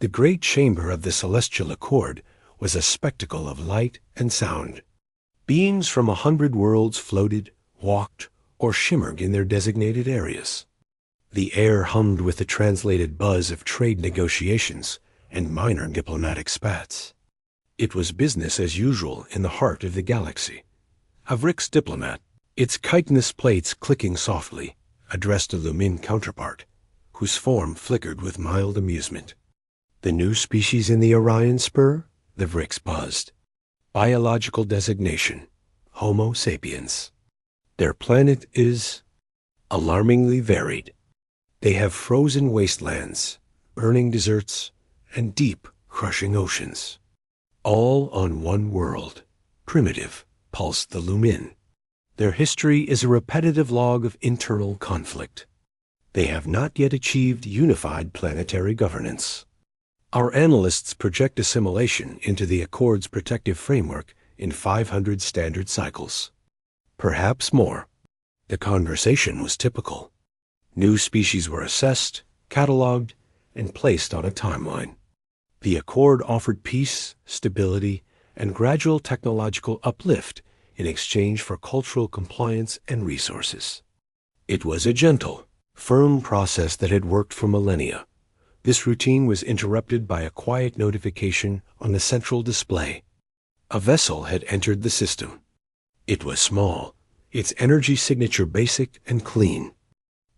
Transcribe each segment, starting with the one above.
The great chamber of the celestial accord was a spectacle of light and sound. Beings from 100 worlds floated, walked, or shimmered in their designated areas. The air hummed with the translated buzz of trade negotiations and minor diplomatic spats. It was business as usual in the heart of the galaxy. A Vrix diplomat, its chitinous plates clicking softly, addressed a Lumin counterpart, whose form flickered with mild amusement. The new species in the Orion Spur? The Vrix buzzed. Biological designation, Homo sapiens. Their planet is alarmingly varied. They have frozen wastelands, burning deserts, and deep, crushing oceans. All on one world. Primitive, pulsed the Lumin. Their history is a repetitive log of internal conflict. They have not yet achieved unified planetary governance. Our analysts project assimilation into the Accord's protective framework in 500 standard cycles. Perhaps more. The conversation was typical. New species were assessed, catalogued, and placed on a timeline. The Accord offered peace, stability, and gradual technological uplift in exchange for cultural compliance and resources. It was a gentle, firm process that had worked for millennia. This routine was interrupted by a quiet notification on the central display. A vessel had entered the system. It was small, its energy signature basic and clean.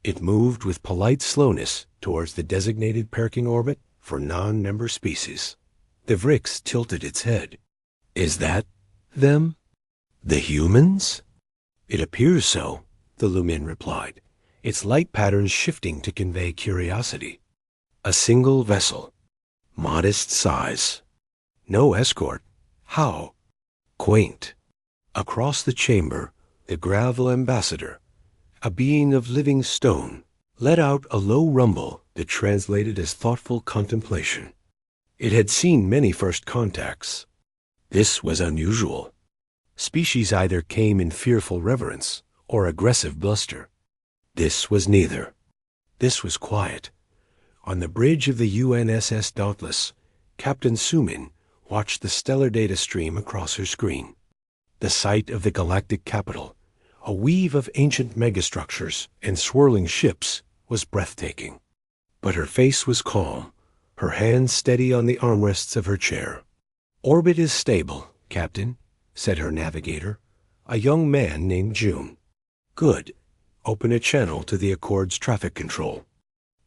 It moved with polite slowness towards the designated parking orbit for non-member species. The Vrix tilted its head. Is that them? The humans? It appears so, the Lumin replied, its light patterns shifting to convey curiosity. A single vessel. Modest size. No escort. How? Quaint. Across the chamber, the gravel ambassador, a being of living stone, let out a low rumble that translated as thoughtful contemplation. It had seen many first contacts. This was unusual. Species either came in fearful reverence or aggressive bluster. This was neither. This was quiet. On the bridge of the UNSS Dauntless, Captain Sumin watched the stellar data stream across her screen. The site of the galactic capital, a weave of ancient megastructures and swirling ships, was breathtaking. But her face was calm, her hands steady on the armrests of her chair. "Orbit is stable, Captain," said her navigator, a young man named June. "Good. Open a channel to the Accord's traffic control."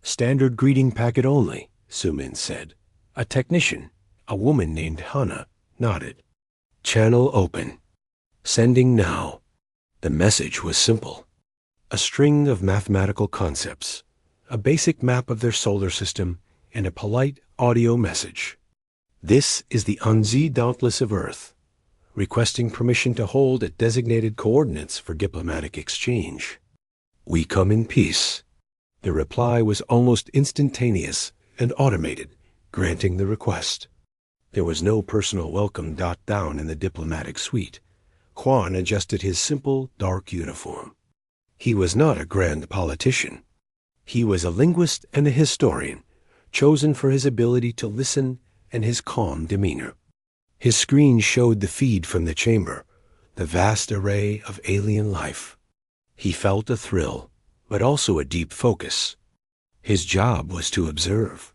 "Standard greeting packet only," Sumin said. A technician, a woman named Hana, nodded. "Channel open. Sending now." The message was simple. A string of mathematical concepts, a basic map of their solar system, and a polite audio message. "This is the Unzi Dauntless of Earth, requesting permission to hold at designated coordinates for diplomatic exchange. We come in peace." The reply was almost instantaneous and automated, granting the request. There was no personal welcome dot down in the diplomatic suite. Quan adjusted his simple, dark uniform. He was not a grand politician. He was a linguist and a historian, chosen for his ability to listen and his calm demeanor. His screen showed the feed from the chamber, the vast array of alien life. He felt a thrill, but also a deep focus. His job was to observe.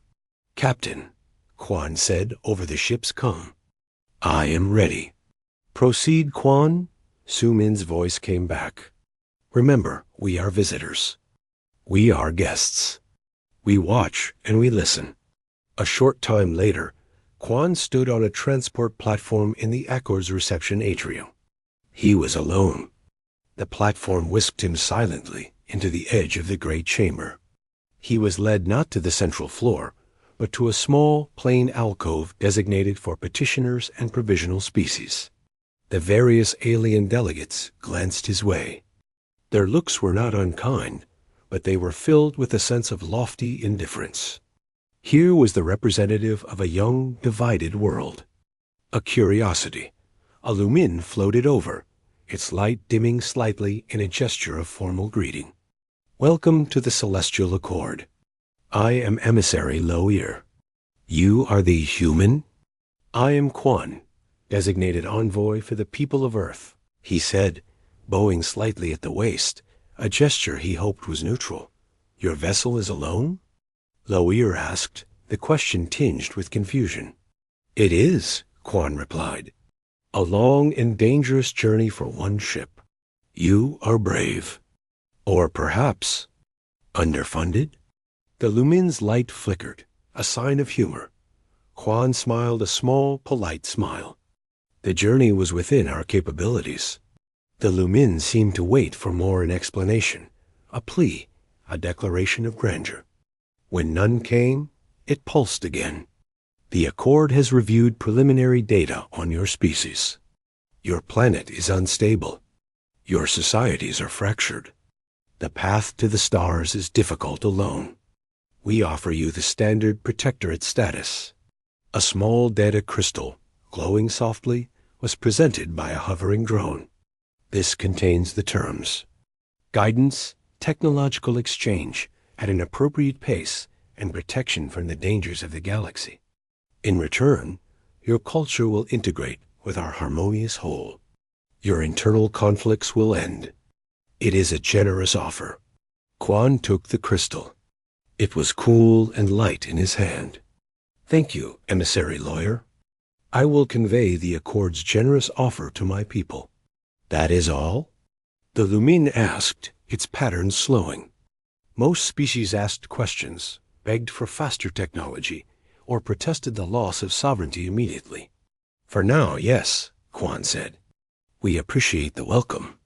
"Captain," Quan said over the ship's comm. "I am ready." "Proceed, Quan," Sumin's voice came back. "Remember, we are visitors. We are guests. We watch and we listen." A short time later, Quan stood on a transport platform in the Accord's reception atrium. He was alone. The platform whisked him silently into the edge of the great chamber. He was led not to the central floor, but to a small, plain alcove designated for petitioners and provisional species. The various alien delegates glanced his way. Their looks were not unkind, but they were filled with a sense of lofty indifference. Here was the representative of a young, divided world. A curiosity. A Lumin floated over, its light dimming slightly in a gesture of formal greeting. "Welcome to the Celestial Accord. I am Emissary Lo'ir." You are the human? I am Quan, designated envoy for the people of Earth, he said, bowing slightly at the waist, a gesture he hoped was neutral. Your vessel is alone? Loir asked, the question tinged with confusion. It is, Quan replied. A long and dangerous journey for one ship. You are brave. Or perhaps underfunded? The lumin's light flickered, a sign of humor. Quan smiled a small, polite smile. The journey was within our capabilities. The lumin seemed to wait for more an explanation, a plea, a declaration of grandeur. When none came, it pulsed again. The Accord has reviewed preliminary data on your species. Your planet is unstable. Your societies are fractured. The path to the stars is difficult alone. We offer you the standard protectorate status. A small data crystal, glowing softly, was presented by a hovering drone. This contains the terms: guidance, technological exchange at an appropriate pace, and protection from the dangers of the galaxy. In return, your culture will integrate with our harmonious whole. Your internal conflicts will end. It is a generous offer. Quan took the crystal. It was cool and light in his hand. Thank you, emissary lawyer. I will convey the Accord's generous offer to my people. That is all? The lumin asked, its pattern slowing. Most species asked questions, begged for faster technology, or protested the loss of sovereignty immediately. For now, yes, Quan said. We appreciate the welcome.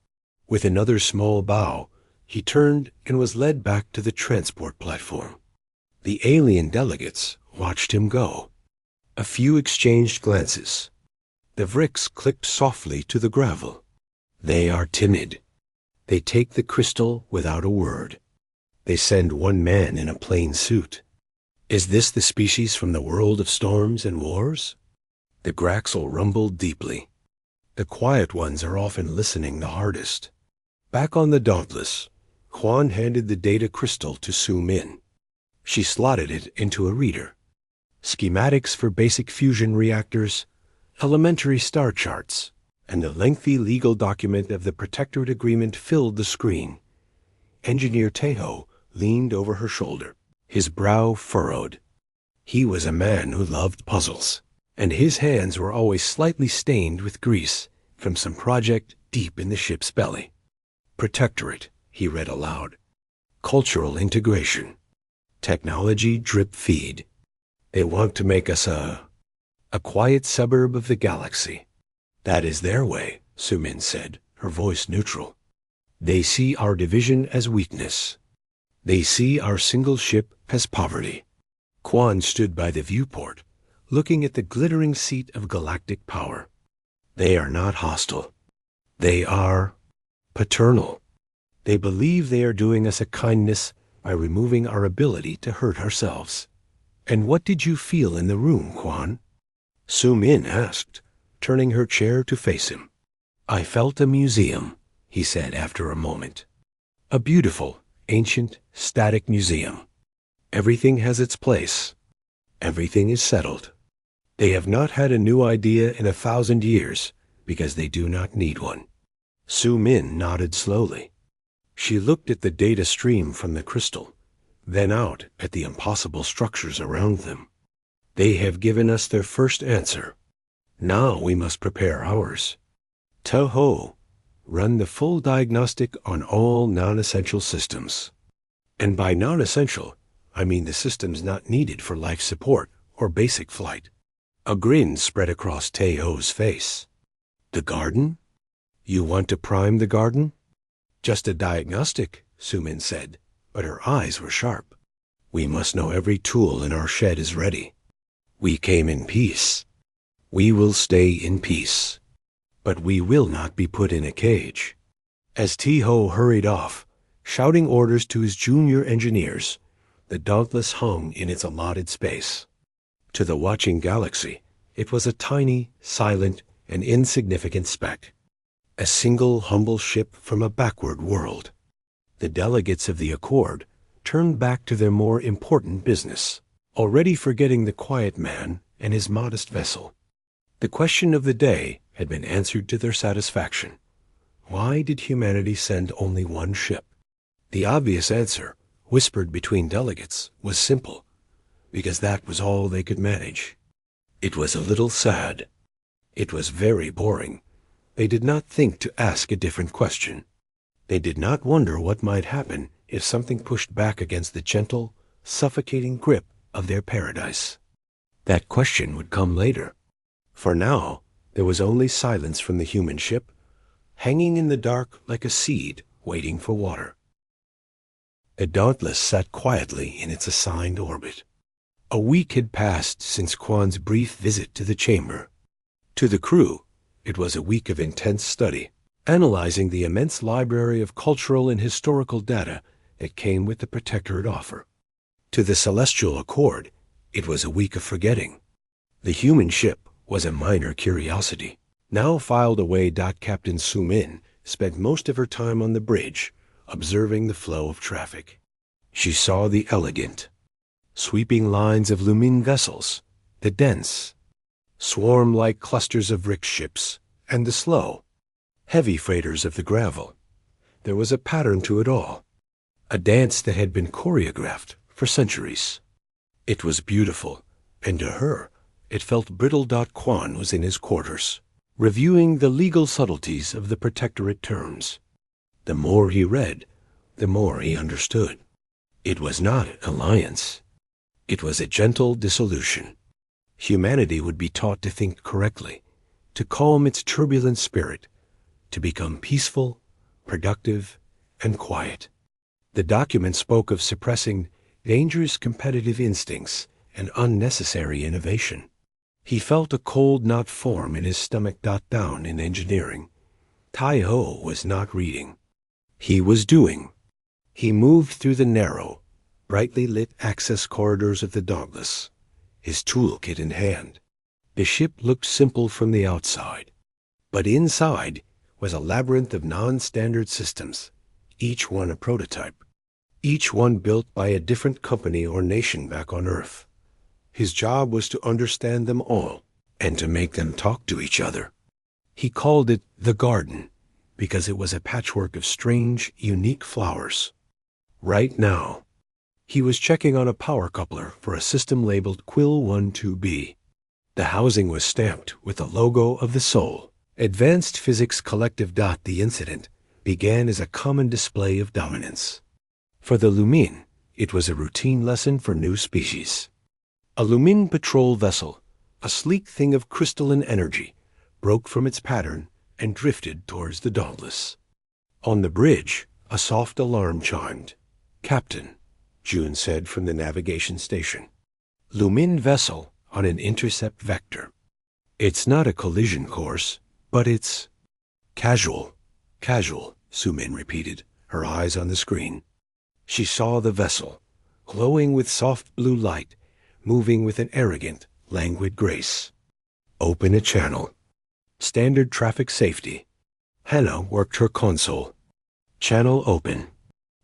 With another small bow, he turned and was led back to the transport platform. The alien delegates watched him go. A few exchanged glances. The Vrix clicked softly to the gravel. They are timid. They take the crystal without a word. They send one man in a plain suit. Is this the species from the world of storms and wars? The Graxel rumbled deeply. The quiet ones are often listening the hardest. Back on the Dauntless, Quan handed the data crystal to Su Min. She slotted it into a reader. Schematics for basic fusion reactors, elementary star charts, and the lengthy legal document of the Protectorate Agreement filled the screen. Engineer Tejo leaned over her shoulder, his brow furrowed. He was a man who loved puzzles, and his hands were always slightly stained with grease from some project deep in the ship's belly. Protectorate, he read aloud. Cultural integration. Technology drip feed. They want to make us a quiet suburb of the galaxy. That is their way, Su Min said, her voice neutral. They see our division as weakness. They see our single ship as poverty. Quan stood by the viewport, looking at the glittering seat of galactic power. They are not hostile. They are paternal. They believe they are doing us a kindness by removing our ability to hurt ourselves. And what did you feel in the room, Quan? Su Min asked, turning her chair to face him. I felt a museum, he said after a moment. A beautiful, ancient, static museum. Everything has its place. Everything is settled. They have not had a new idea in 1,000 years because they do not need one. Su Min nodded slowly. She looked at the data stream from the crystal, then out at the impossible structures around them. They have given us their first answer. Now we must prepare ours. Toho, run the full diagnostic on all non-essential systems. And by non-essential, I mean the systems not needed for life support or basic flight. A grin spread across Teho's face. The garden? You want to prime the garden? Just a diagnostic, Su Min said, but her eyes were sharp. We must know every tool in our shed is ready. We came in peace. We will stay in peace. But we will not be put in a cage. As Teho hurried off, shouting orders to his junior engineers, the Dauntless hung in its allotted space. To the watching galaxy, it was a tiny, silent, and insignificant speck. A single humble ship from a backward world. The delegates of the Accord turned back to their more important business, already forgetting the quiet man and his modest vessel. The question of the day had been answered to their satisfaction. Why did humanity send only one ship? The obvious answer, whispered between delegates, was simple, because that was all they could manage. It was a little sad. It was very boring. They did not think to ask a different question. They did not wonder what might happen if something pushed back against the gentle, suffocating grip of their paradise. That question would come later. For now, there was only silence from the human ship, hanging in the dark like a seed waiting for water. The Dauntless sat quietly in its assigned orbit. A week had passed since Quan's brief visit to the chamber. To the crew, it was a week of intense study, analyzing the immense library of cultural and historical data that came with the Protectorate offer. To the Celestial Accord, it was a week of forgetting. The human ship was a minor curiosity. Now filed away, Captain Su-min spent most of her time on the bridge, observing the flow of traffic. She saw the elegant, sweeping lines of Lumin vessels, the dense, swarm-like clusters of rick ships, and the slow, heavy freighters of the gravel. There was a pattern to it all, a dance that had been choreographed for centuries. It was beautiful, and to her, it felt brittle. Quan was in his quarters, reviewing the legal subtleties of the Protectorate terms. The more he read, the more he understood. It was not an alliance. It was a gentle dissolution. Humanity would be taught to think correctly, to calm its turbulent spirit, to become peaceful, productive, and quiet. The document spoke of suppressing dangerous competitive instincts and unnecessary innovation. He felt a cold knot form in his stomach. Down in engineering, Tai-Ho was not reading. He was doing. He moved through the narrow, brightly lit access corridors of the Dauntless, his toolkit in hand. The ship looked simple from the outside, but inside was a labyrinth of non-standard systems, each one a prototype, each one built by a different company or nation back on Earth. His job was to understand them all and to make them talk to each other. He called it the garden because it was a patchwork of strange, unique flowers. Right now, he was checking on a power coupler for a system labeled Quill 12B. The housing was stamped with the logo of the Soul, Advanced Physics Collective. The incident began as a common display of dominance. For the Lumin, it was a routine lesson for new species. A Lumin patrol vessel, a sleek thing of crystalline energy, broke from its pattern and drifted towards the Dauntless. On the bridge, a soft alarm chimed. "Captain," June said from the navigation station. "Lumin vessel on an intercept vector. It's not a collision course, but it's—" "Casual, casual," Su-min repeated, her eyes on the screen. She saw the vessel, glowing with soft blue light, moving with an arrogant, languid grace. "Open a channel. Standard traffic safety." Hannah worked her console. "Channel open."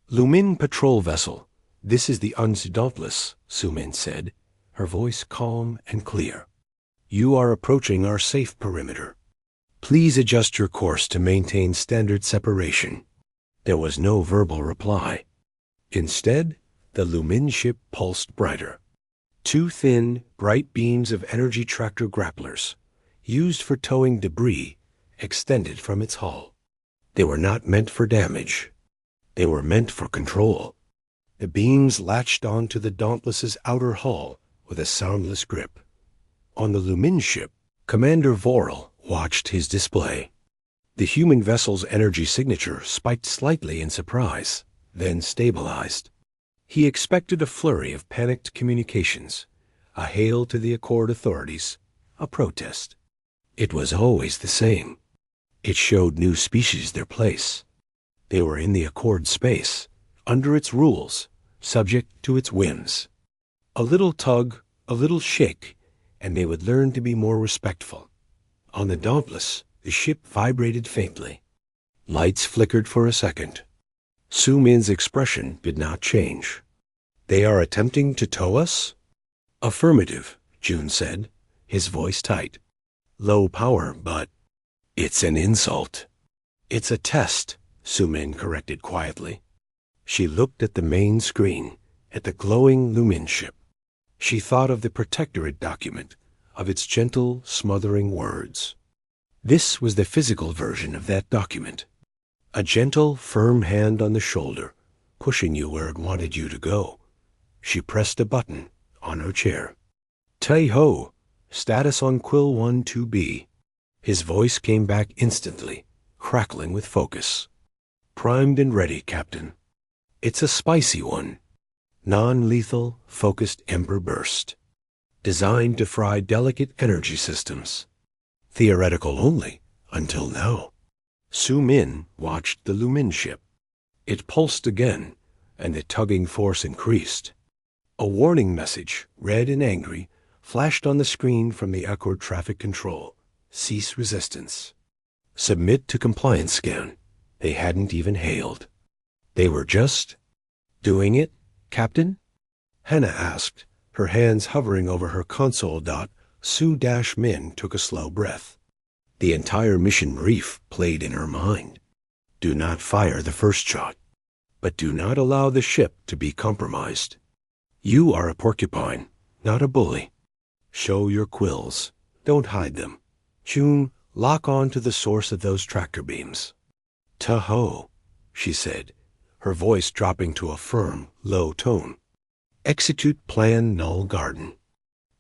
"Lumin patrol vessel. This is the Dauntless," Su-min said, her voice calm and clear. "You are approaching our safe perimeter. Please adjust your course to maintain standard separation." There was no verbal reply. Instead, the Lumin ship pulsed brighter. Two thin, bright beams of energy tractor grapplers, used for towing debris, extended from its hull. They were not meant for damage. They were meant for control. The beams latched onto the Dauntless's outer hull with a soundless grip. On the Lumin ship, Commander Vorel watched his display. The human vessel's energy signature spiked slightly in surprise, then stabilized. He expected a flurry of panicked communications, a hail to the Accord authorities, a protest. It was always the same. It showed new species their place. They were in the Accord space, under its rules, subject to its whims. A little tug, a little shake, and they would learn to be more respectful. On the Dauntless, the ship vibrated faintly. Lights flickered for a second. Su-min's expression did not change. "They are attempting to tow us?" Affirmative, June said, his voice tight. Low power, but it's an insult. It's a test, Su-min corrected quietly. She looked at the main screen, at the glowing Lumin ship. She thought of the Protectorate document, of its gentle, smothering words. This was the physical version of that document. A gentle, firm hand on the shoulder, pushing you where it wanted you to go. She pressed a button on her chair. Tay-ho, status on Quill 1-2B. His voice came back instantly, crackling with focus. Primed and ready, Captain. It's a spicy one. Non-lethal, focused ember burst. Designed to fry delicate energy systems. Theoretical only, until now. Su-min watched the Lumin ship. It pulsed again, and the tugging force increased. A warning message, red and angry, flashed on the screen from the Accord traffic control. Cease resistance. Submit to compliance scan. They hadn't even hailed. They were just doing it, Captain? Hannah asked, her hands hovering over her console dot. Su-min took a slow breath. The entire mission brief played in her mind. Do not fire the first shot, but do not allow the ship to be compromised. You are a porcupine, not a bully. Show your quills. Don't hide them. June, lock on to the source of those tractor beams. Taho, she said, her voice dropping to a firm, low tone. Execute Plan Null Garden.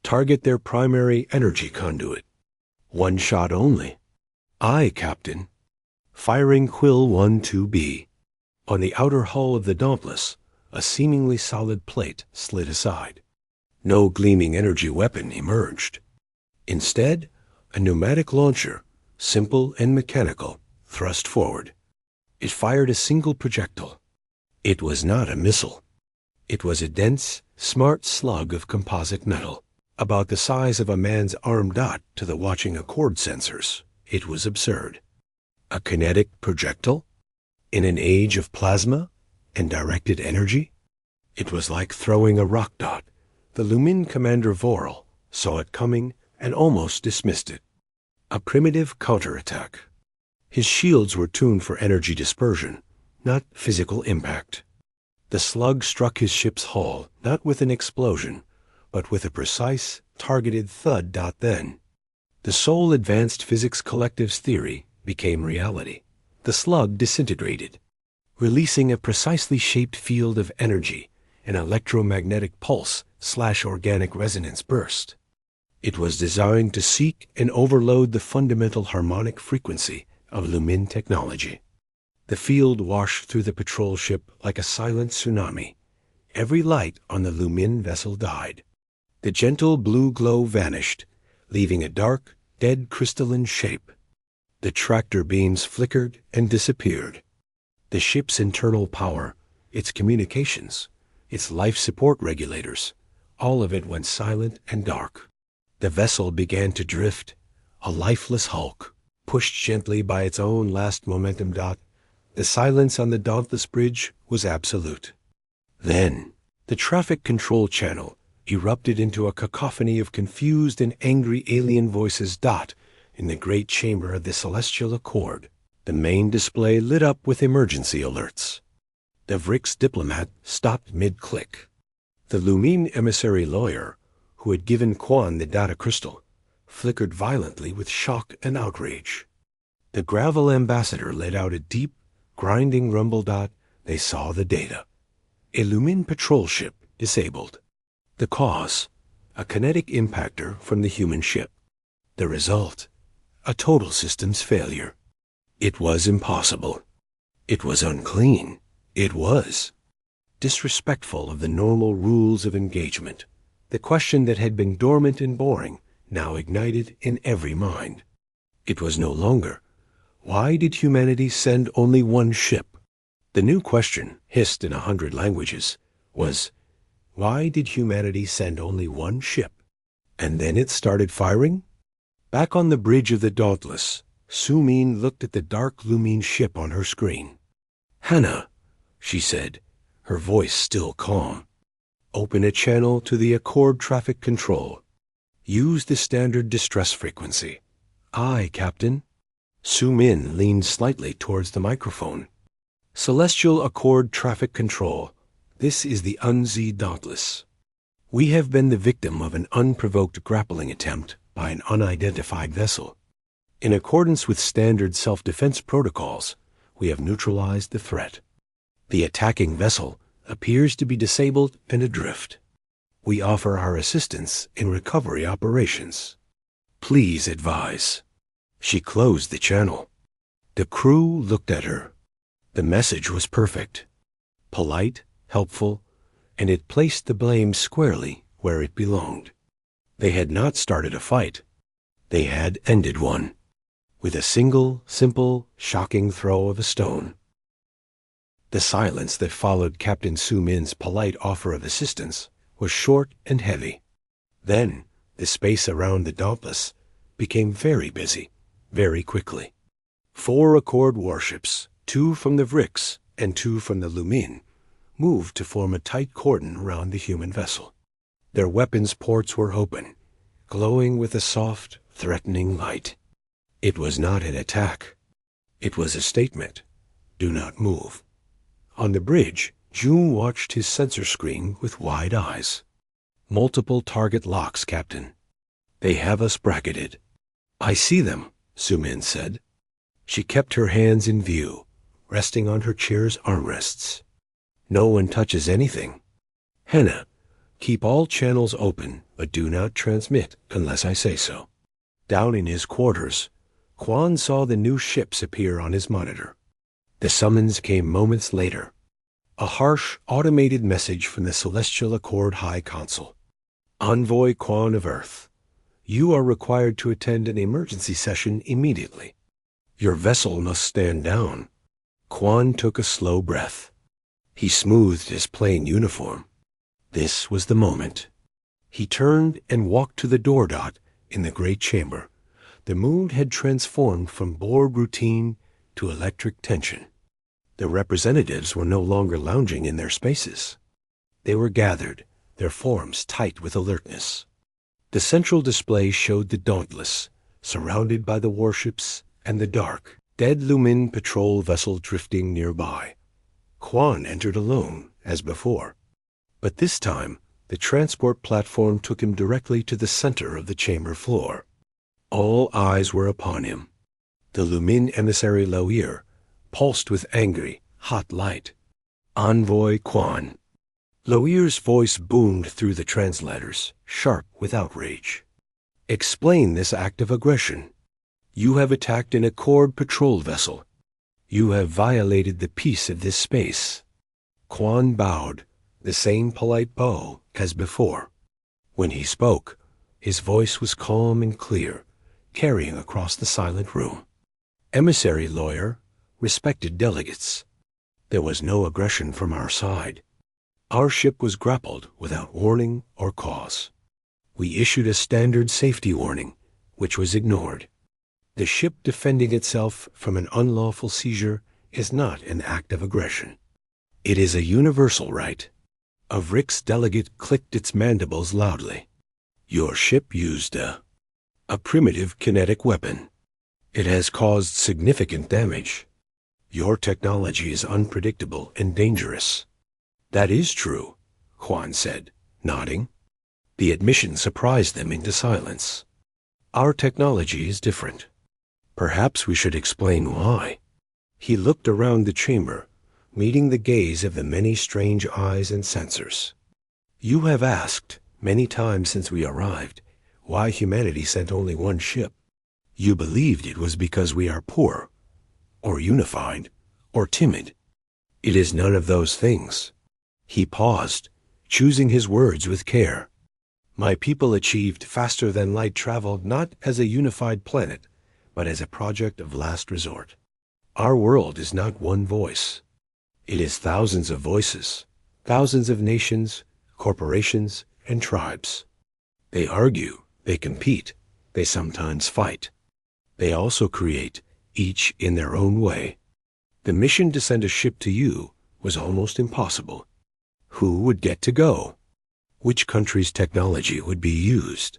Target their primary energy conduit. One shot only. Aye, Captain. Firing Quill 1-2B. On the outer hull of the Dauntless, a seemingly solid plate slid aside. No gleaming energy weapon emerged. Instead, a pneumatic launcher, simple and mechanical, thrust forward. It fired a single projectile. It was not a missile. It was a dense, smart slug of composite metal, about the size of a man's arm dot to the watching Accord sensors. It was absurd. A kinetic projectile? In an age of plasma and directed energy? It was like throwing a rock dot. The Lumin commander Vorl saw it coming and almost dismissed it. A primitive counterattack. His shields were tuned for energy dispersion, not physical impact. The slug struck his ship's hull, not with an explosion, but with a precise, targeted thud. Then, the sole advanced physics collective's theory became reality. The slug disintegrated, releasing a precisely shaped field of energy, an electromagnetic pulse/organic resonance burst. It was designed to seek and overload the fundamental harmonic frequency of Lumin technology. The field washed through the patrol ship like a silent tsunami. Every light on the Lumin vessel died. The gentle blue glow vanished, leaving a dark, dead crystalline shape. The tractor beams flickered and disappeared. The ship's internal power, its communications, its life support regulators, all of it went silent and dark. The vessel began to drift, a lifeless hulk, pushed gently by its own last momentum. The silence on the Dauntless Bridge was absolute. Then, the traffic control channel erupted into a cacophony of confused and angry alien voices. In the great chamber of the Celestial Accord, the main display lit up with emergency alerts. The Vrix diplomat stopped mid-click. The Lumin emissary lawyer, who had given Quan the data crystal, flickered violently with shock and outrage. The Gravel ambassador let out a deep, grinding rumble. They saw the data. A Lumin patrol ship disabled. The cause, a kinetic impactor from the human ship. The result, a total systems failure. It was impossible. It was unclean. It was disrespectful of the normal rules of engagement. The question that had been dormant and boring now ignited in every mind. It was no longer, why did humanity send only one ship? The new question, hissed in 100 languages, was, why did humanity send only one ship? And then it started firing? Back on the bridge of the Dauntless, Su-min looked at the dark Lumin ship on her screen. Hannah, she said, her voice still calm. Open a channel to the Accord traffic control. Use the standard distress frequency. Aye, Captain. Su-min leaned slightly towards the microphone. Celestial Accord traffic control. This is the Unzi Dauntless. We have been the victim of an unprovoked grappling attempt by an unidentified vessel. In accordance with standard self-defense protocols, we have neutralized the threat. The attacking vessel appears to be disabled and adrift. We offer our assistance in recovery operations. Please advise. She closed the channel. The crew looked at her. The message was perfect. Polite, helpful, and it placed the blame squarely where it belonged. They had not started a fight. They had ended one. With a single, simple, shocking throw of a stone. The silence that followed Captain Su-min's polite offer of assistance was short and heavy. Then, the space around the Dauntless became very busy, very quickly. 4 Accord warships, 2 from the Vrix and 2 from the Lumin, moved to form a tight cordon around the human vessel. Their weapons ports were open, glowing with a soft, threatening light. It was not an attack. It was a statement. Do not move. On the bridge, June watched his sensor screen with wide eyes. Multiple target locks, Captain. They have us bracketed. I see them, Su-min said. She kept her hands in view, resting on her chair's armrests. No one touches anything. Henna, keep all channels open, but do not transmit unless I say so. Down in his quarters, Quan saw the new ships appear on his monitor. The summons came moments later. A harsh, automated message from the Celestial Accord High Consul. Envoy Quan of Earth, you are required to attend an emergency session immediately. Your vessel must stand down. Quan took a slow breath. He smoothed his plain uniform. This was the moment. He turned and walked to the door dot in the great chamber. The mood had transformed from bored routine to electric tension. The representatives were no longer lounging in their spaces. They were gathered, their forms tight with alertness. The central display showed the Dauntless, surrounded by the warships, and the dark, dead Lumin patrol vessel drifting nearby. Quan entered alone, as before. But this time, the transport platform took him directly to the center of the chamber floor. All eyes were upon him. The Lumin emissary Loir pulsed with angry, hot light. Envoy Quan. Loir's voice boomed through the translators, sharp with outrage. Explain this act of aggression. You have attacked an Accord patrol vessel. You have violated the peace of this space. Quan bowed, the same polite bow as before. When he spoke, his voice was calm and clear, carrying across the silent room. Emissary Lawyer, respected delegates. There was no aggression from our side. Our ship was grappled without warning or cause. We issued a standard safety warning, which was ignored. The ship defending itself from an unlawful seizure is not an act of aggression. It is a universal right. A Vrix delegate clicked its mandibles loudly. Your ship used a primitive kinetic weapon. It has caused significant damage. Your technology is unpredictable and dangerous. That is true, Quan said, nodding. The admission surprised them into silence. Our technology is different. Perhaps we should explain why. He looked around the chamber, meeting the gaze of the many strange eyes and sensors. You have asked, many times since we arrived, why humanity sent only one ship. You believed it was because we are poor, or unified, or timid. It is none of those things. He paused, choosing his words with care. My people achieved faster-than-light travel not as a unified planet, but as a project of last resort. Our world is not one voice. It is thousands of voices, thousands of nations, corporations, and tribes. They argue, they compete, they sometimes fight. They also create, each in their own way. The mission to send a ship to you was almost impossible. Who would get to go? Which country's technology would be used?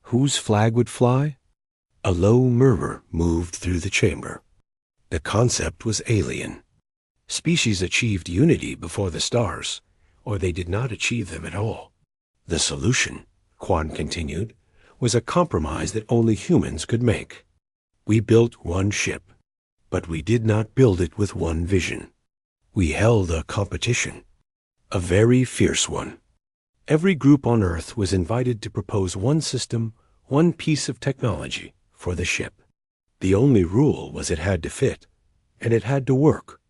Whose flag would fly? A low murmur moved through the chamber. The concept was alien. Species achieved unity before the stars, or they did not achieve them at all. The solution, Quan continued, was a compromise that only humans could make. We built one ship, but we did not build it with one vision. We held a competition, a very fierce one. Every group on Earth was invited to propose one system, one piece of technology for the ship. The only rule was it had to fit, and it had to work.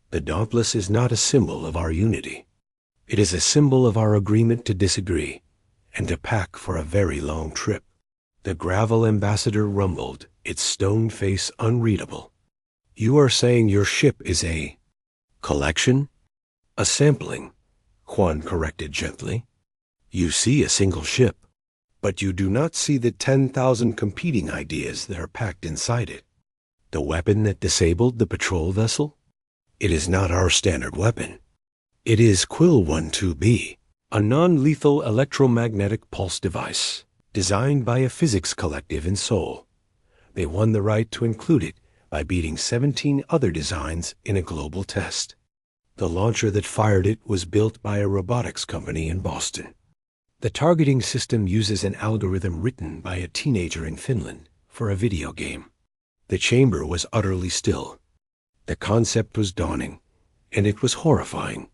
The Dauntless is not a symbol of our unity. It is a symbol of our agreement to disagree and to pack for a very long trip. The gravel ambassador rumbled, its stone face unreadable. You are saying your ship is a collection? A sampling, Quan corrected gently. You see a single ship, but you do not see the 10,000 competing ideas that are packed inside it. The weapon that disabled the patrol vessel? It is not our standard weapon. It is Quill 12B, a non-lethal electromagnetic pulse device designed by a physics collective in Seoul. They won the right to include it by beating 17 other designs in a global test. The launcher that fired it was built by a robotics company in Boston. The targeting system uses an algorithm written by a teenager in Finland for a video game. The chamber was utterly still. The concept was dawning, and it was horrifying.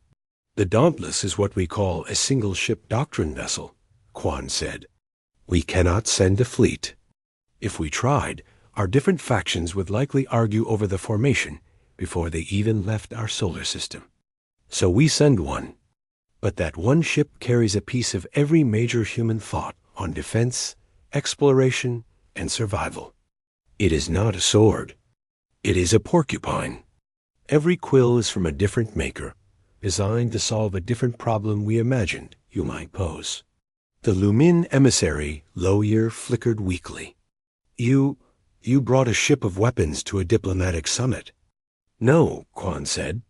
The Dauntless is what we call a single-ship doctrine vessel, Quan said. We cannot send a fleet. If we tried, our different factions would likely argue over the formation before they even left our solar system. So we send one. But that one ship carries a piece of every major human thought on defense, exploration, and survival. It is not a sword. It is a porcupine. Every quill is from a different maker, designed to solve a different problem we imagined you might pose. The Lumin emissary, Loyer, flickered weakly. You brought a ship of weapons to a diplomatic summit. No, Quan said.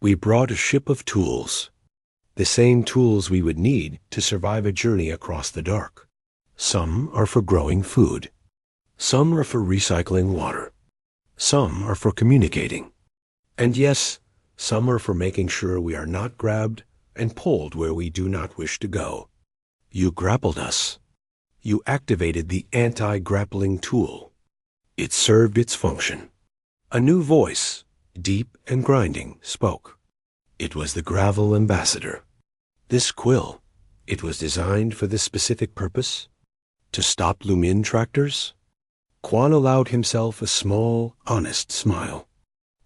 We brought a ship of tools. The same tools we would need to survive a journey across the dark. Some are for growing food. Some are for recycling water. Some are for communicating. And yes, some are for making sure we are not grabbed and pulled where we do not wish to go. You grappled us. You activated the anti-grappling tool. It served its function. A new voice, deep and grinding, spoke. It was the gravel ambassador. This quill, it was designed for this specific purpose? To stop Lumin tractors? Quan allowed himself a small, honest smile.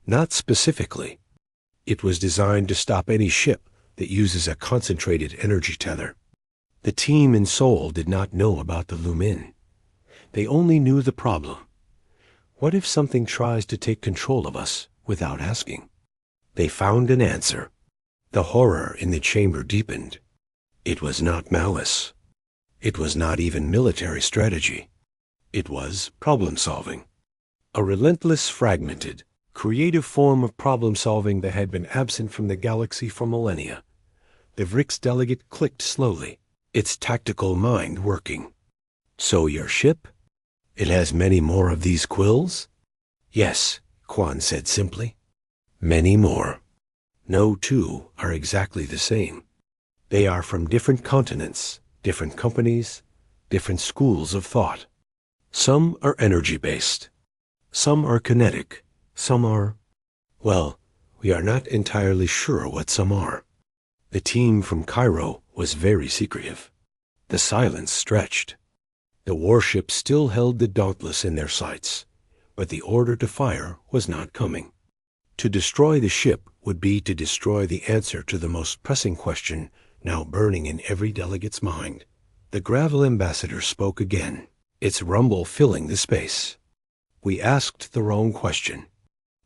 Not specifically. It was designed to stop any ship that uses a concentrated energy tether. The team in Seoul did not know about the Lumin. They only knew the problem. What if something tries to take control of us without asking? They found an answer. The horror in the chamber deepened. It was not malice. It was not even military strategy. It was problem-solving. A relentless, fragmented, creative form of problem-solving that had been absent from the galaxy for millennia. The Vrix delegate clicked slowly, its tactical mind working. So your ship? It has many more of these quills? Yes, Quan said simply. Many more. No two are exactly the same. They are from different continents, different companies, different schools of thought. Some are energy-based. Some are kinetic. Some are... Well, we are not entirely sure what some are. The team from Cairo was very secretive. The silence stretched. The warship still held the Dauntless in their sights, but the order to fire was not coming. To destroy the ship would be to destroy the answer to the most pressing question now burning in every delegate's mind. The gravel ambassador spoke again, its rumble filling the space. We asked the wrong question.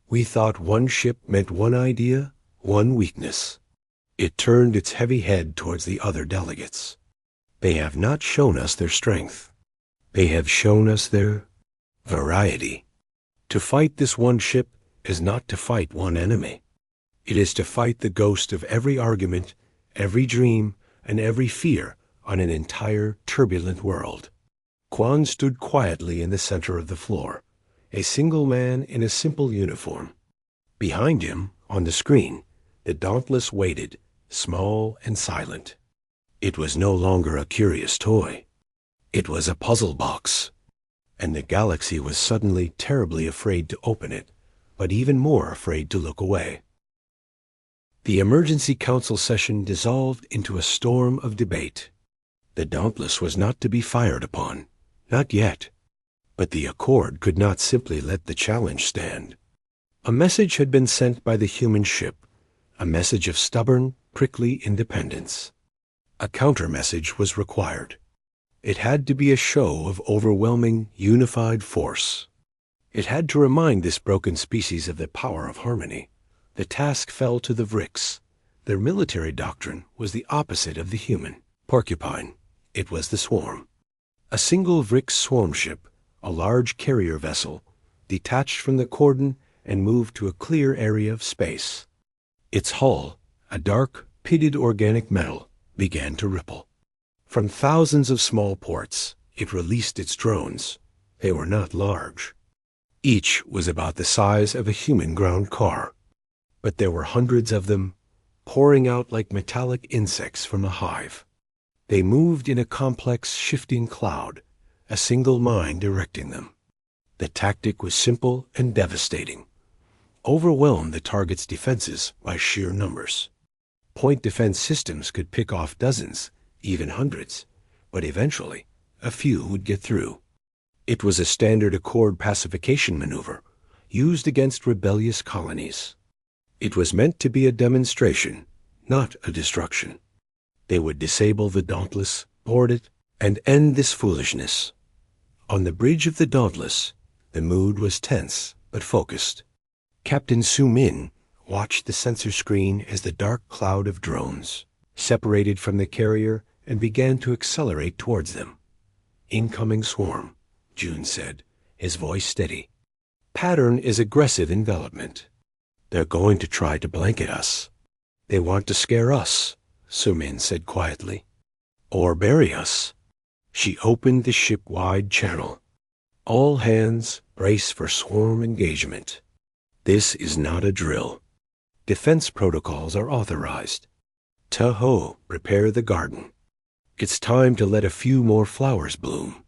We thought one ship meant one idea, one weakness. It turned its heavy head towards the other delegates. They have not shown us their strength. They have shown us their variety. To fight this one ship is not to fight one enemy. It is to fight the ghost of every argument, every dream, and every fear on an entire turbulent world. Quan stood quietly in the center of the floor, a single man in a simple uniform. Behind him, on the screen, the Dauntless waited, small and silent. It was no longer a curious toy. It was a puzzle box, and the galaxy was suddenly terribly afraid to open it, but even more afraid to look away. The emergency council session dissolved into a storm of debate. The Dauntless was not to be fired upon, not yet, but the Accord could not simply let the challenge stand. A message had been sent by the human ship, a message of stubborn, prickly independence. A counter-message was required. It had to be a show of overwhelming, unified force. It had to remind this broken species of the power of harmony. The task fell to the Vrix. Their military doctrine was the opposite of the human porcupine. It was the swarm. A single Vrix swarm ship, a large carrier vessel, detached from the cordon and moved to a clear area of space. Its hull, a dark, pitted organic metal, began to ripple. From thousands of small ports, it released its drones. They were not large. Each was about the size of a human ground car. But there were hundreds of them, pouring out like metallic insects from a hive. They moved in a complex, shifting cloud, a single mind directing them. The tactic was simple and devastating. Overwhelm the target's defenses by sheer numbers. Point defense systems could pick off dozens, even hundreds, but eventually a few would get through. It was a standard Accord pacification maneuver, used against rebellious colonies. It was meant to be a demonstration, not a destruction. They would disable the Dauntless, board it, and end this foolishness. On the bridge of the Dauntless, the mood was tense but focused. Captain Su Min watched the sensor screen as the dark cloud of drones separated from the carrier and began to accelerate towards them. "Incoming swarm," June said, his voice steady. "Pattern is aggressive envelopment. They're going to try to blanket us. They want to scare us," Su Min said quietly. "Or bury us." She opened the ship-wide channel. "All hands brace for swarm engagement. This is not a drill. Defense protocols are authorized. Tahoe, prepare the garden. It's time to let a few more flowers bloom."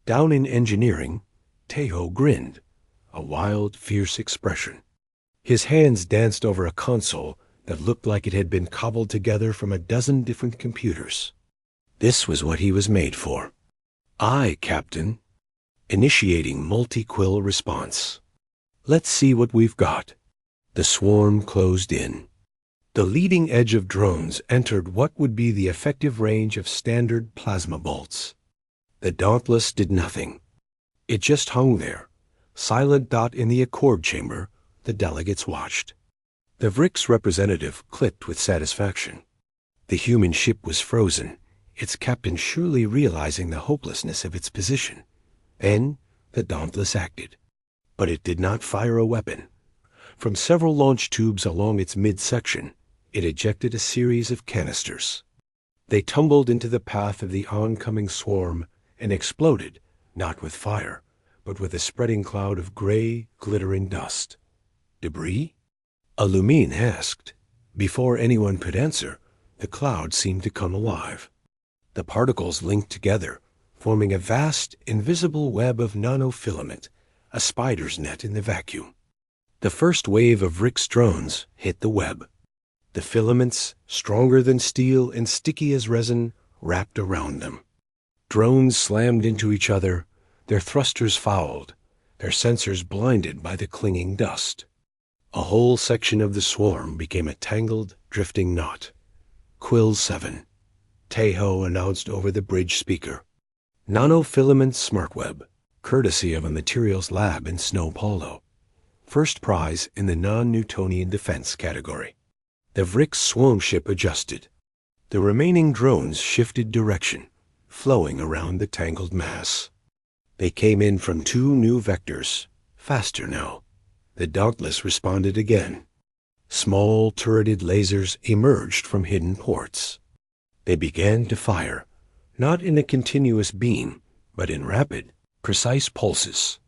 Down in engineering, Tahoe grinned, a wild, fierce expression. His hands danced over a console that looked like it had been cobbled together from a dozen different computers. This was what he was made for. "Aye, Captain." Initiating multi-quill response. "Let's see what we've got." The swarm closed in. The leading edge of drones entered what would be the effective range of standard plasma bolts. The Dauntless did nothing. It just hung there, silent dot in the Accord chamber. The delegates watched. The Vrix representative clicked with satisfaction. The human ship was frozen, its captain surely realizing the hopelessness of its position. Then the Dauntless acted. But it did not fire a weapon. From several launch tubes along its midsection, it ejected a series of canisters. They tumbled into the path of the oncoming swarm and exploded, not with fire, but with a spreading cloud of gray, glittering dust. "Debris?" Illumine asked. Before anyone could answer, the cloud seemed to come alive. The particles linked together, forming a vast, invisible web of nanofilament, a spider's net in the vacuum. The first wave of Vrix drones hit the web. The filaments, stronger than steel and sticky as resin, wrapped around them. Drones slammed into each other, their thrusters fouled, their sensors blinded by the clinging dust. A whole section of the swarm became a tangled, drifting knot. "Quill 7, Tahoe announced over the bridge speaker. "Nanofilament smartweb, courtesy of a materials lab in Snow Paulo. First prize in the non-Newtonian defense category." The Vrix swarm ship adjusted. The remaining drones shifted direction, flowing around the tangled mass. They came in from 2 new vectors, faster now. The Dauntless responded again. Small turreted lasers emerged from hidden ports. They began to fire, not in a continuous beam, but in rapid, precise pulses.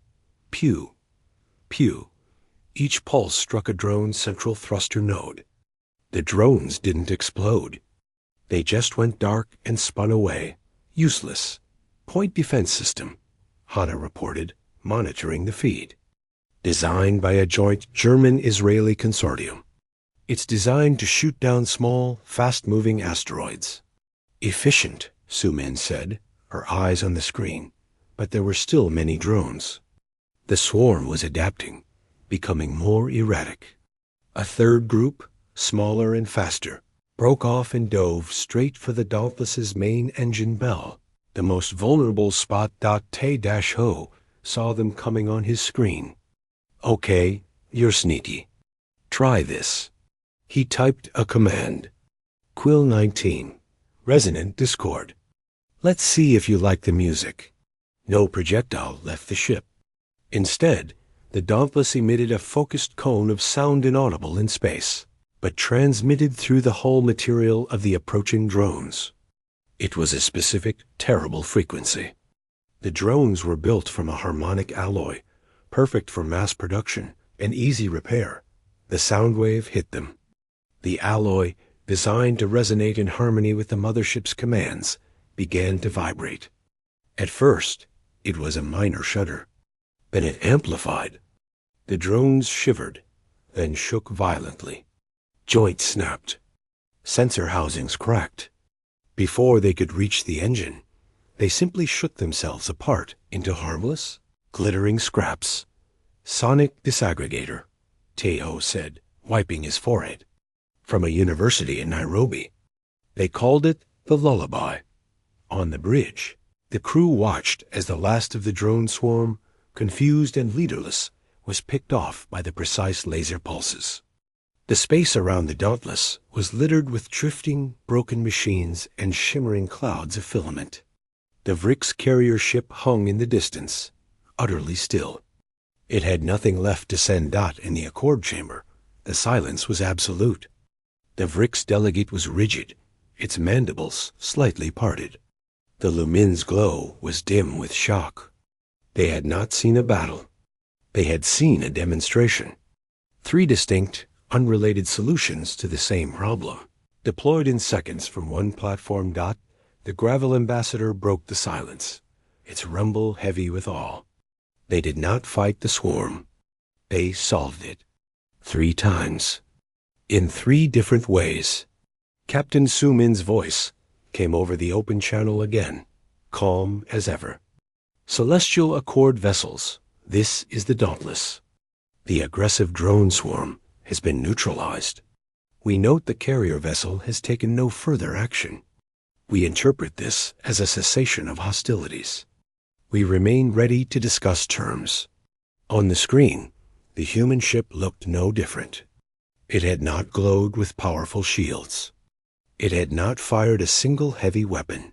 Pew, pew. Each pulse struck a drone's central thruster node. The drones didn't explode. They just went dark and spun away. Useless. Point defense system, Hanna reported, monitoring the feed. Designed by a joint German-Israeli consortium. It's designed to shoot down small, fast-moving asteroids. Efficient, Su-Min said, her eyes on the screen, but there were still many drones. The swarm was adapting, becoming more erratic. A third group, smaller and faster, broke off and dove straight for the Dauntless's main engine bell. The most vulnerable spot. Te-Ho saw them coming on his screen. Okay, you're sneaky. Try this. He typed a command. Quill 19. Resonant Discord. Let's see if you like the music. No projectile left the ship. Instead, the Dauntless emitted a focused cone of sound inaudible in space, but transmitted through the hull material of the approaching drones. It was a specific, terrible frequency. The drones were built from a harmonic alloy, perfect for mass production and easy repair. The sound wave hit them. The alloy, designed to resonate in harmony with the mothership's commands, began to vibrate. At first, it was a minor shudder. Then it amplified. The drones shivered, then shook violently. Joints snapped. Sensor housings cracked. Before they could reach the engine, they simply shook themselves apart into harmless, glittering scraps. Sonic disaggregator, Te-Ho said, wiping his forehead. From a university in Nairobi. They called it the Lullaby. On the bridge, the crew watched as the last of the drone swarm, confused and leaderless, was picked off by the precise laser pulses. The space around the Dauntless was littered with drifting, broken machines and shimmering clouds of filament. The Vrix carrier ship hung in the distance, utterly still. It had nothing left to send Dot in the Accord chamber. The silence was absolute. The Vrix delegate was rigid, its mandibles slightly parted. The Lumin's glow was dim with shock. They had not seen a battle. They had seen a demonstration. 3 distinct, unrelated solutions to the same problem. Deployed in seconds from one platform. The Gravel Ambassador broke the silence, its rumble heavy with awe. They did not fight the swarm. They solved it. 3 times. In 3 different ways. Captain Su-Min's voice came over the open channel again, calm as ever. Celestial Accord vessels, this is the Dauntless. The aggressive drone swarm has been neutralized. We note the carrier vessel has taken no further action. We interpret this as a cessation of hostilities. We remain ready to discuss terms. On the screen, the human ship looked no different. It had not glowed with powerful shields. It had not fired a single heavy weapon.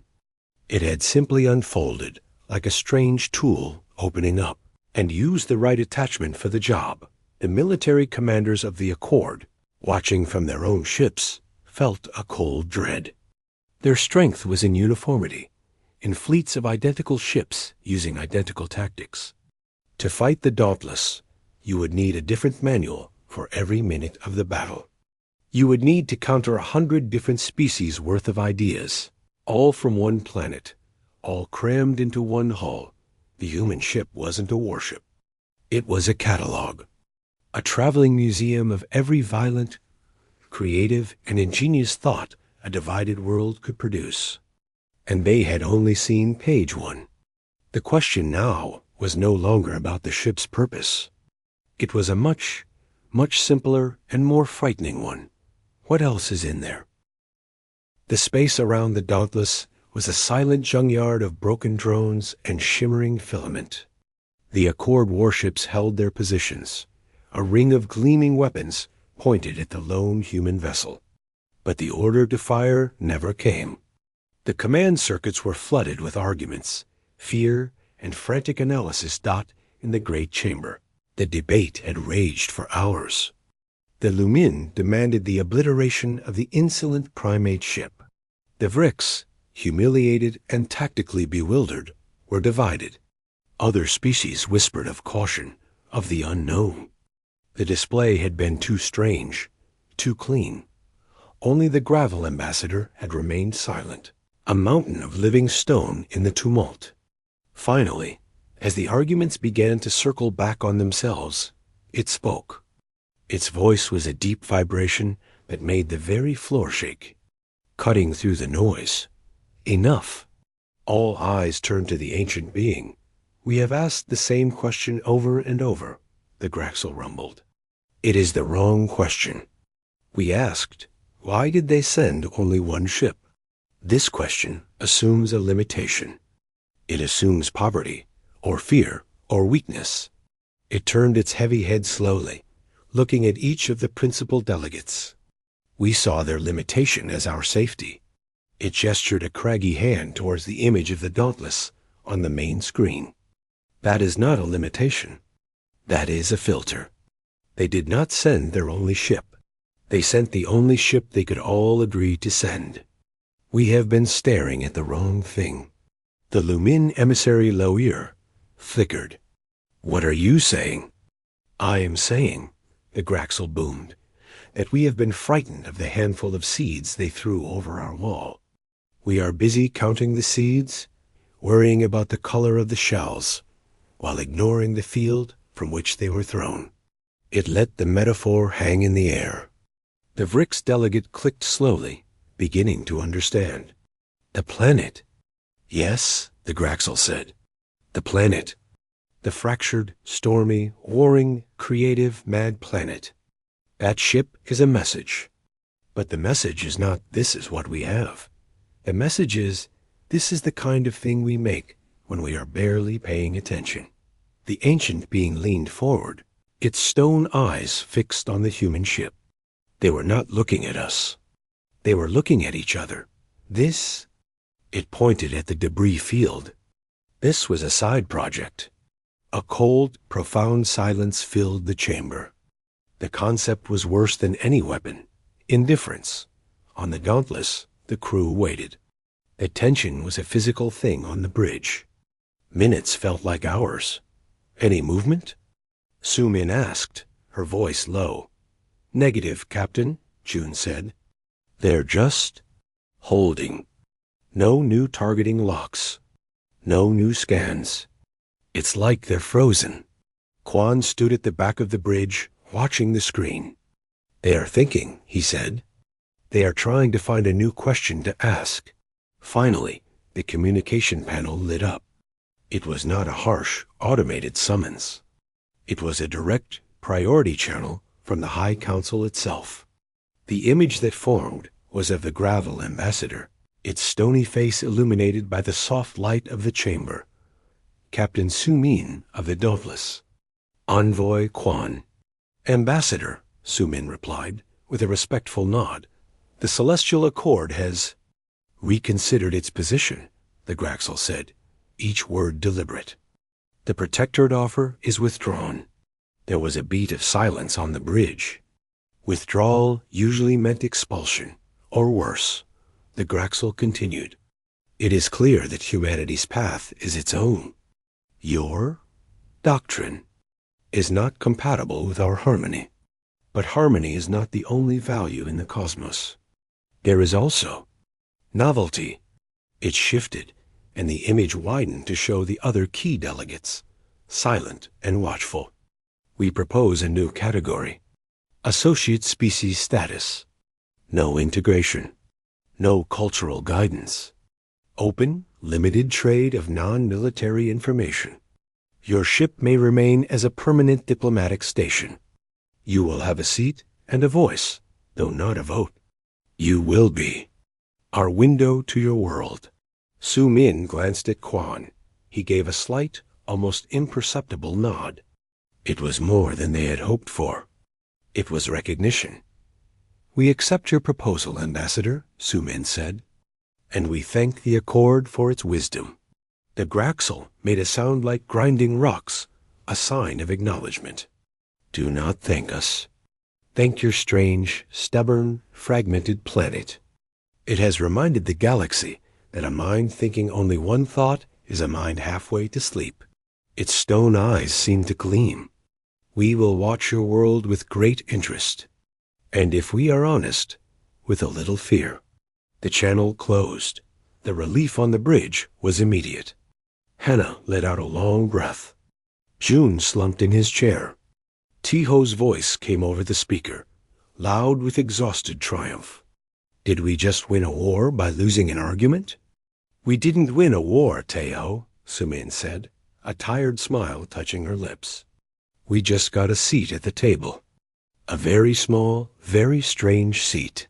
It had simply unfolded like a strange tool opening up, and used the right attachment for the job. The military commanders of the Accord, watching from their own ships, felt a cold dread. Their strength was in uniformity, in fleets of identical ships using identical tactics. To fight the Dauntless, you would need a different manual for every minute of the battle. You would need to counter 100 different species worth of ideas, all from one planet, all crammed into one hull. The human ship wasn't a warship. It was a catalog, a traveling museum of every violent, creative, and ingenious thought a divided world could produce. And they had only seen page 1. The question now was no longer about the ship's purpose. It was a much simpler and more frightening one. What else is in there? The space around the Dauntless was a silent junkyard of broken drones and shimmering filament. The Accord warships held their positions, a ring of gleaming weapons pointed at the lone human vessel. But the order to fire never came. The command circuits were flooded with arguments, fear, and frantic analysis. In the great chamber, the debate had raged for hours. The Lumin demanded the obliteration of the insolent primate ship. The Vriks, humiliated and tactically bewildered, were divided. Other species whispered of caution, of the unknown. The display had been too strange, too clean. Only the gravel ambassador had remained silent, a mountain of living stone in the tumult. Finally, as the arguments began to circle back on themselves, it spoke. Its voice was a deep vibration that made the very floor shake. Cutting through the noise. Enough. All eyes turned to the ancient being. We have asked the same question over and over, the Graxel rumbled. It is the wrong question. We asked, why did they send only one ship? This question assumes a limitation. It assumes poverty, or fear, or weakness. It turned its heavy head slowly, looking at each of the principal delegates. We saw their limitation as our safety. It gestured a craggy hand towards the image of the Dauntless on the main screen. That is not a limitation. That is a filter. They did not send their only ship. They sent the only ship they could all agree to send. We have been staring at the wrong thing. The Lumin emissary Loir flickered. What are you saying? I am saying, the Graxel boomed, that we have been frightened of the handful of seeds they threw over our wall. We are busy counting the seeds, worrying about the color of the shells, while ignoring the field from which they were thrown. It let the metaphor hang in the air. The Vriks delegate clicked slowly, beginning to understand. The planet. Yes, the Graxel said. The planet. The fractured, stormy, warring, creative, mad planet. That ship is a message. But the message is not, this is what we have. The message is, this is the kind of thing we make when we are barely paying attention. The ancient being leaned forward, its stone eyes fixed on the human ship. They were not looking at us. They were looking at each other. This, it pointed at the debris field. This was a side project. A cold, profound silence filled the chamber. The concept was worse than any weapon. Indifference. On the Dauntless, the crew waited. The tension was a physical thing on the bridge. Minutes felt like hours. Any movement? Su Min asked, her voice low. Negative, Captain, June said. They're just holding. No new targeting locks. No new scans. It's like they're frozen. Quan stood at the back of the bridge, watching the screen. They are thinking, he said. They are trying to find a new question to ask. Finally, the communication panel lit up. It was not a harsh, automated summons. It was a direct, priority channel from the High Council itself. The image that formed was of the gravel ambassador, its stony face illuminated by the soft light of the chamber. Captain Su Min of the Dauntless. Envoy Quan. Ambassador, Su Min replied, with a respectful nod. The Celestial Accord has reconsidered its position, the Graxel said, each word deliberate. The protectorate offer is withdrawn. There was a beat of silence on the bridge. Withdrawal usually meant expulsion, or worse. The Graxel continued. It is clear that humanity's path is its own. Your doctrine is not compatible with our harmony. But harmony is not the only value in the cosmos. There is also novelty. It shifted, and the image widened to show the other key delegates, silent and watchful. We propose a new category. Associate species status. No integration. No cultural guidance. Open, limited trade of non-military information. Your ship may remain as a permanent diplomatic station. You will have a seat and a voice, though not a vote. You will be our window to your world. Su Min glanced at Quan. He gave a slight, almost imperceptible nod. It was more than they had hoped for. It was recognition. We accept your proposal, Ambassador, Su Min said, and we thank the Accord for its wisdom. The Graxel made a sound like grinding rocks, a sign of acknowledgement. Do not thank us. Thank your strange, stubborn, fragmented planet. It has reminded the galaxy that a mind thinking only one thought is a mind halfway to sleep. Its stone eyes seem to gleam. We will watch your world with great interest. And if we are honest, with a little fear. The channel closed. The relief on the bridge was immediate. Hannah let out a long breath. June slumped in his chair. Tiho's voice came over the speaker, loud with exhausted triumph. Did we just win a war by losing an argument? We didn't win a war, Tiho, Sumin said, a tired smile touching her lips. We just got a seat at the table. A very small, very strange seat.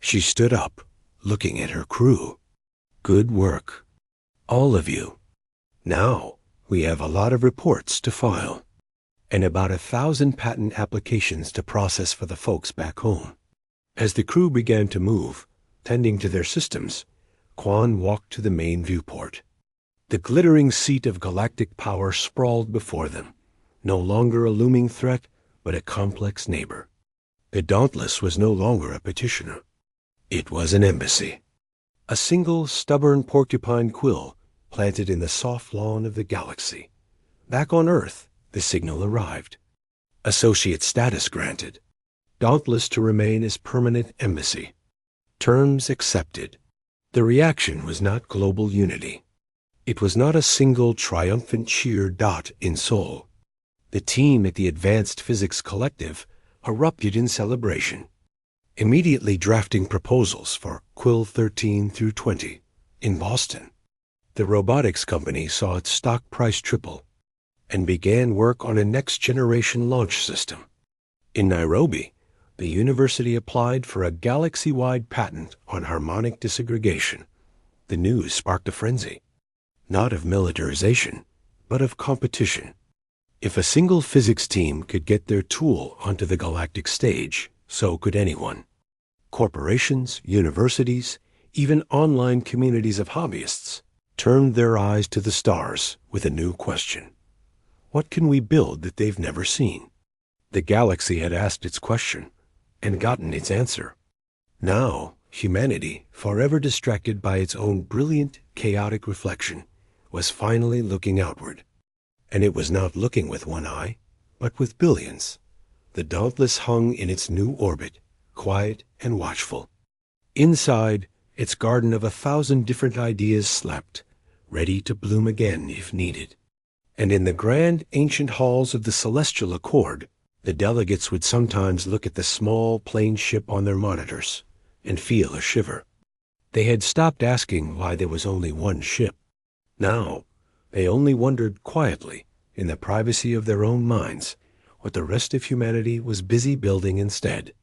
She stood up, looking at her crew. Good work. All of you. Now, we have a lot of reports to file, and about 1,000 patent applications to process for the folks back home. As the crew began to move, tending to their systems, Quan walked to the main viewport. The glittering seat of galactic power sprawled before them, no longer a looming threat, but a complex neighbor. The Dauntless was no longer a petitioner. It was an embassy. A single stubborn porcupine quill planted in the soft lawn of the galaxy. Back on Earth, the signal arrived. Associate status granted. Dauntless to remain as permanent embassy. Terms accepted. The reaction was not global unity. It was not a single triumphant cheer dot in Seoul. The team at the Advanced Physics Collective erupted in celebration, immediately drafting proposals for Quill 13 through 20 in Boston. The robotics company saw its stock price triple and began work on a next-generation launch system. In Nairobi, the university applied for a galaxy-wide patent on harmonic disaggregation. The news sparked a frenzy, not of militarization, but of competition. If a single physics team could get their tool onto the galactic stage, so could anyone. Corporations, universities, even online communities of hobbyists turned their eyes to the stars with a new question. What can we build that they've never seen? The galaxy had asked its question and gotten its answer. Now, humanity, forever distracted by its own brilliant, chaotic reflection, was finally looking outward. And it was not looking with one eye, but with billions. The Dauntless hung in its new orbit, quiet and watchful. Inside, its garden of 1,000 different ideas slept, ready to bloom again if needed. And in the grand ancient halls of the Celestial Accord, the delegates would sometimes look at the small plain ship on their monitors and feel a shiver. They had stopped asking why there was only one ship. Now, they only wondered quietly, in the privacy of their own minds, what the rest of humanity was busy building instead.